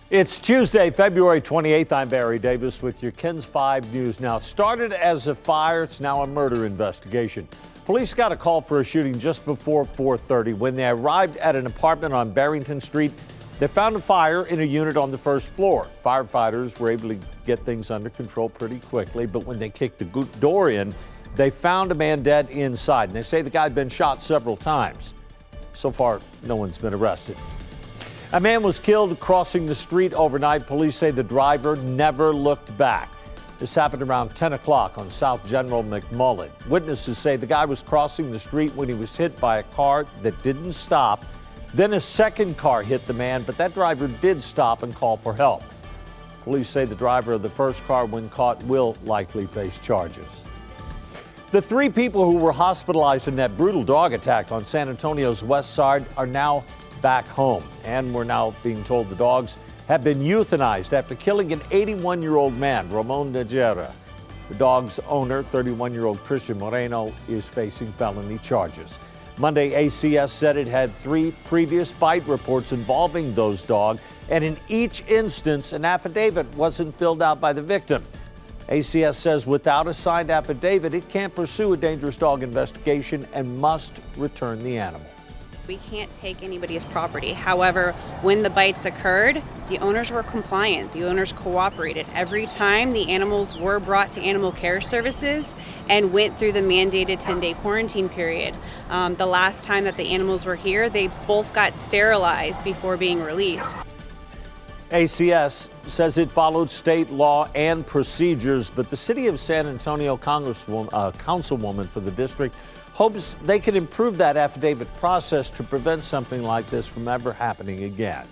It's Tuesday, February 28th. I'm Barry Davis with your KENS 5 News. Now, started as a fire, it's now a murder investigation. Police got a call for a shooting just before 4:30. When they arrived at an apartment on Barrington Street, they found a fire in a unit on the first floor. Firefighters were able to get things under control pretty quickly, but when they kicked the door in, they found a man dead inside. And they say the guy had been shot several times. So far, no one's been arrested. A man was killed crossing the street overnight. Police say the driver never looked back. This happened around 10 o'clock on South General McMullen. Witnesses say the guy was crossing the street when he was hit by a car that didn't stop. Then a second car hit the man, but that driver did stop and call for help. Police say the driver of the first car, when caught, will likely face charges. The 3 people who were hospitalized in that brutal dog attack on San Antonio's west side are now back home, and we're now being told the dogs have been euthanized after killing an 81-year-old man, Ramon Najera. The dog's owner, 31-year-old Christian Moreno, is facing felony charges. Monday, ACS said it had 3 previous bite reports involving those dogs, and in each instance, an affidavit wasn't filled out by the victim. ACS says without a signed affidavit, it can't pursue a dangerous dog investigation and must return the animal. We can't take anybody's property. However, when the bites occurred, the owners were compliant. The owners cooperated. Every time the animals were brought to animal care services and went through the mandated 10-day quarantine period. The last time that the animals were here, they both got sterilized before being released. ACS says it followed state law and procedures, but the city of San Antonio councilwoman for the district hopes they can improve that affidavit process to prevent something like this from ever happening again.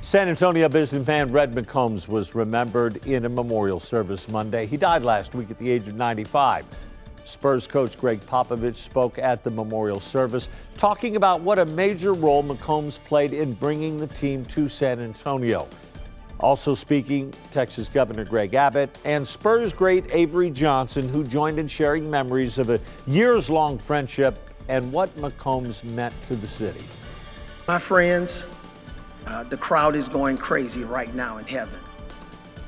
San Antonio businessman Red McCombs was remembered in a memorial service Monday. He died last week at the age of 95. Spurs coach Greg Popovich spoke at the memorial service, talking about what a major role McCombs played in bringing the team to San Antonio. Also speaking, Texas Governor Greg Abbott and Spurs great Avery Johnson, who joined in sharing memories of a years-long friendship and what McCombs meant to the city. My friends, the crowd is going crazy right now in heaven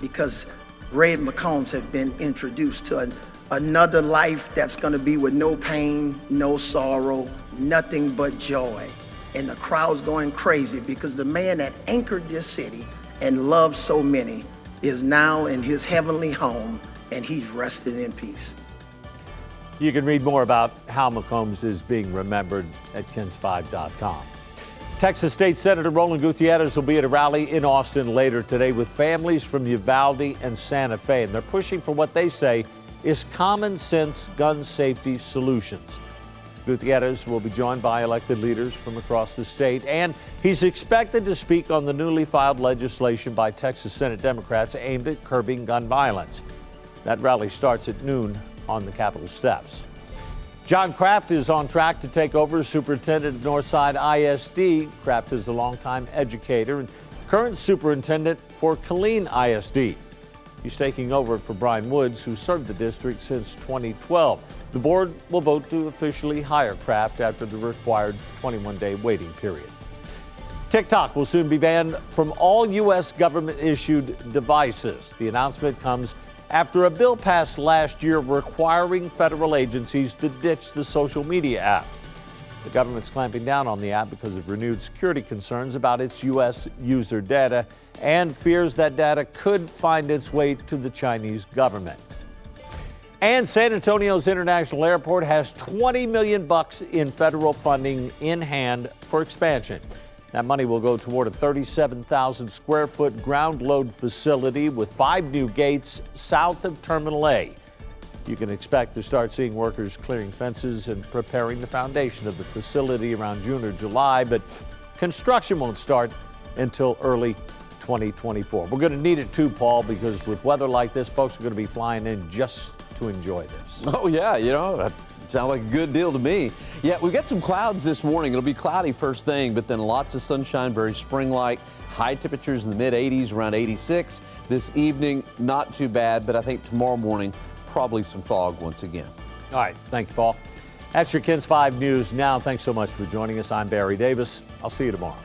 because Red McCombs have been introduced to another life that's going to be with no pain, no sorrow, nothing but joy. And the crowd's going crazy because the man that anchored this city and loved so many is now in his heavenly home, and he's resting in peace. You can read more about how McCombs is being remembered at KENS5.com. Texas State Senator Roland Gutierrez will be at a rally in Austin later today with families from Uvalde and Santa Fe, and they're pushing for what they say is common sense gun safety solutions. Gutierrez will be joined by elected leaders from across the state, and he's expected to speak on the newly filed legislation by Texas Senate Democrats aimed at curbing gun violence. That rally starts at noon on the Capitol steps. John Kraft is on track to take over as superintendent of Northside ISD. Kraft is a longtime educator and current superintendent for Killeen ISD. He's taking over for Brian Woods, who served the district since 2012. The board will vote to officially hire Kraft after the required 21-day waiting period. TikTok will soon be banned from all U.S. government-issued devices. The announcement comes after a bill passed last year requiring federal agencies to ditch the social media app. The government's clamping down on the app because of renewed security concerns about its U.S. user data and fears that data could find its way to the Chinese government. And San Antonio's International Airport has $20 million in federal funding in hand for expansion. That money will go toward a 37,000 square foot ground load facility with 5 new gates south of Terminal A. You can expect to start seeing workers clearing fences and preparing the foundation of the facility around June or July, but construction won't start until early 2024. We're going to need it too, Paul, because with weather like this, folks are going to be flying in just to enjoy this. Oh, yeah, that sounds like a good deal to me. Yeah, we've got some clouds this morning. It'll be cloudy first thing, but then lots of sunshine, very spring-like. High temperatures in the mid-80s, around 86. This evening, not too bad, but I think tomorrow morning, probably some fog once again. All right, thank you, Paul. That's your KENS 5 News now. Thanks so much for joining us. I'm Barry Davis. I'll see you tomorrow.